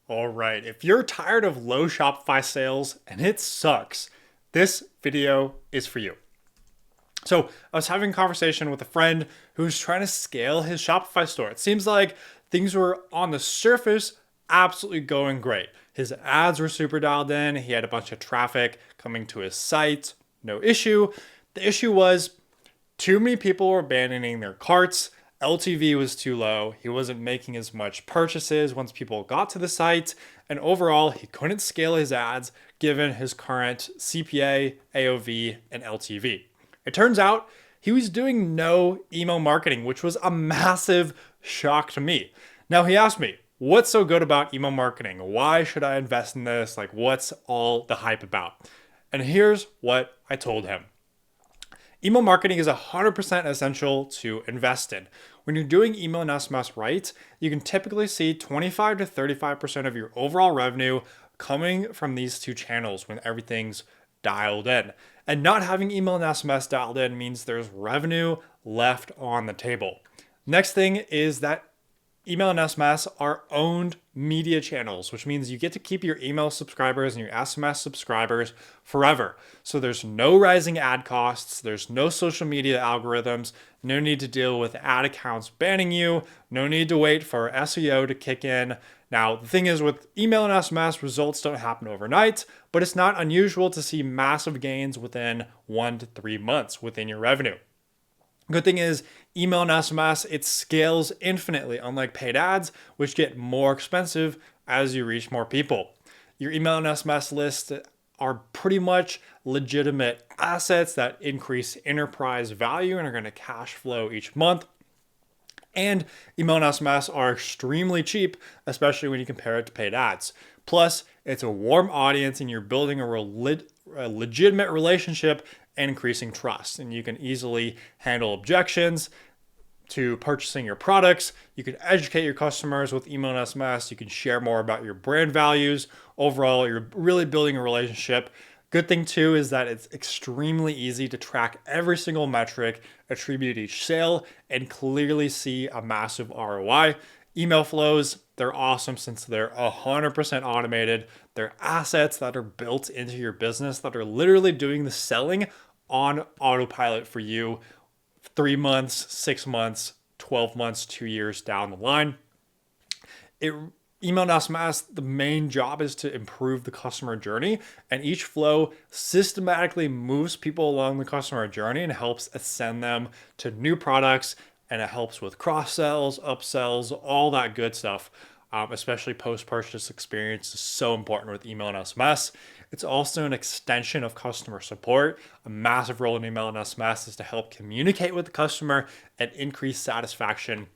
All right, if you're tired of low Shopify sales and it sucks, this video is for you. So, I was having a conversation with a friend who's trying to scale his Shopify store. It seems like things were on the surface absolutely going great. His ads were super dialed in, he had a bunch of traffic coming to his site, no issue. The issue was too many people were abandoning their carts. LTV was too low. He wasn't making as much purchases once people got to the site. And overall, he couldn't scale his ads given his current CPA, AOV, and LTV. It turns out he was doing no email marketing, which was a massive shock to me. Now, he asked me, what's so good about email marketing? Why should I invest in this? Like, what's all the hype about? And here's what I told him. Email marketing is 100% essential to invest in. When you're doing email and SMS right, you can typically see 25 to 35% of your overall revenue coming from these two channels when everything's dialed in. And not having email and SMS dialed in means there's revenue left on the table. Next thing is that email and SMS are owned media channels, which means you get to keep your email subscribers and your SMS subscribers forever. So there's no rising ad costs, there's no social media algorithms, no need to deal with ad accounts banning you, no need to wait for SEO to kick in. Now, the thing is with email and SMS, results don't happen overnight, but it's not unusual to see massive gains within 1 to 3 months within your revenue. Good thing is email and SMS, it scales infinitely, unlike paid ads, which get more expensive as you reach more people. Your email and SMS lists are pretty much legitimate assets that increase enterprise value and are going to cash flow each month. And email and SMS are extremely cheap, especially when you compare it to paid ads. Plus, it's a warm audience and you're building a legitimate relationship and increasing trust. And you can easily handle objections to purchasing your products. You can educate your customers with email and SMS. You can share more about your brand values. Overall, you're really building a relationship. Good thing too is that it's extremely easy to track every single metric, attribute each sale, and clearly see a massive ROI. Email flows, they're awesome since they're 100% automated. They're assets that are built into your business that are literally doing the selling on autopilot for you 3 months, 6 months, 12 months, 2 years down the line. Email and SMS, the main job is to improve the customer journey, and each flow systematically moves people along the customer journey and helps ascend them to new products, and it helps with cross-sells, upsells, all that good stuff. Especially post-purchase experience is so important with email and SMS. It's also an extension of customer support. A massive role in email and SMS is to help communicate with the customer and increase satisfaction.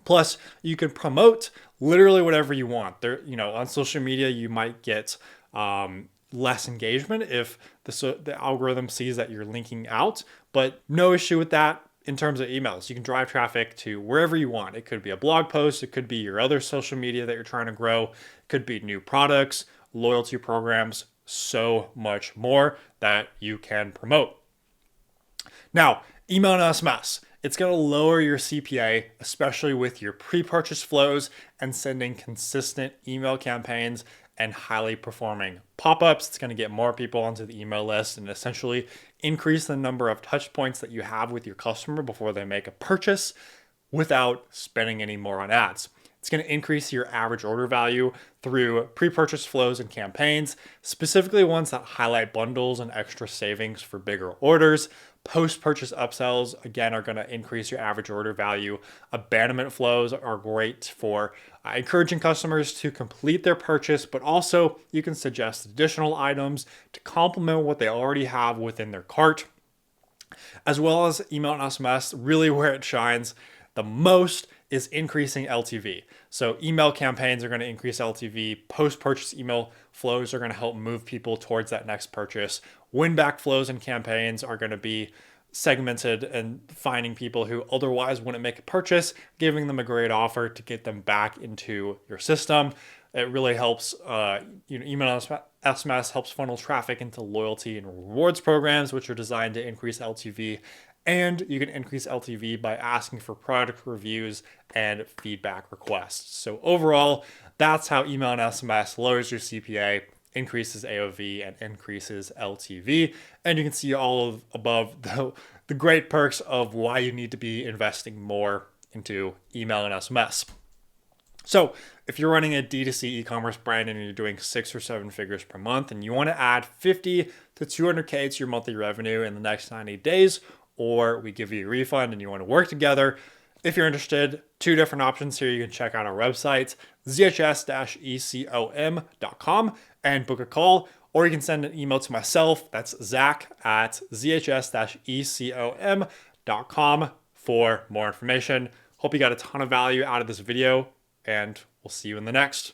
Plus, you can promote literally whatever you want. On social media, you might get less engagement if the algorithm sees that you're linking out, but no issue with that. In terms of emails, you can drive traffic to wherever you want. It could be a blog post, it could be your other social media that you're trying to grow, it could be new products, loyalty programs, so much more that you can promote. Now, email and SMS. It's going to lower your CPA, especially with your pre-purchase flows and sending consistent email campaigns and highly performing pop-ups. It's going to get more people onto the email list and essentially increase the number of touch points that you have with your customer before they make a purchase without spending any more on ads. It's going to increase your average order value through pre-purchase flows and campaigns, specifically ones that highlight bundles and extra savings for bigger orders. Post-purchase upsells, again, are going to increase your average order value. Abandonment flows are great for encouraging customers to complete their purchase, but also you can suggest additional items to complement what they already have within their cart. As well as email and SMS, really where it shines the most is increasing LTV. So email campaigns are going to increase LTV. Post-purchase email flows are going to help move people towards that next purchase. Win-back flows and campaigns are going to be segmented and finding people who otherwise wouldn't make a purchase, giving them a great offer to get them back into your system. It really helps, email SMS helps funnel traffic into loyalty and rewards programs, which are designed to increase LTV And you can increase LTV by asking for product reviews and feedback requests. So overall, that's how email and SMS lowers your CPA, increases AOV, and increases LTV. And you can see all of above the great perks of why you need to be investing more into email and SMS. So if you're running a D2C e-commerce brand and you're doing 6 or 7 figures per month and you want to add 50 to 200K to your monthly revenue in the next 90 days, or we give you a refund and you want to work together, if you're interested, 2 different options here. You can check out our website, zhs-ecom.com, and book a call, or you can send an email to myself. That's zach@zhs-ecom.com for more information. Hope you got a ton of value out of this video, and we'll see you in the next.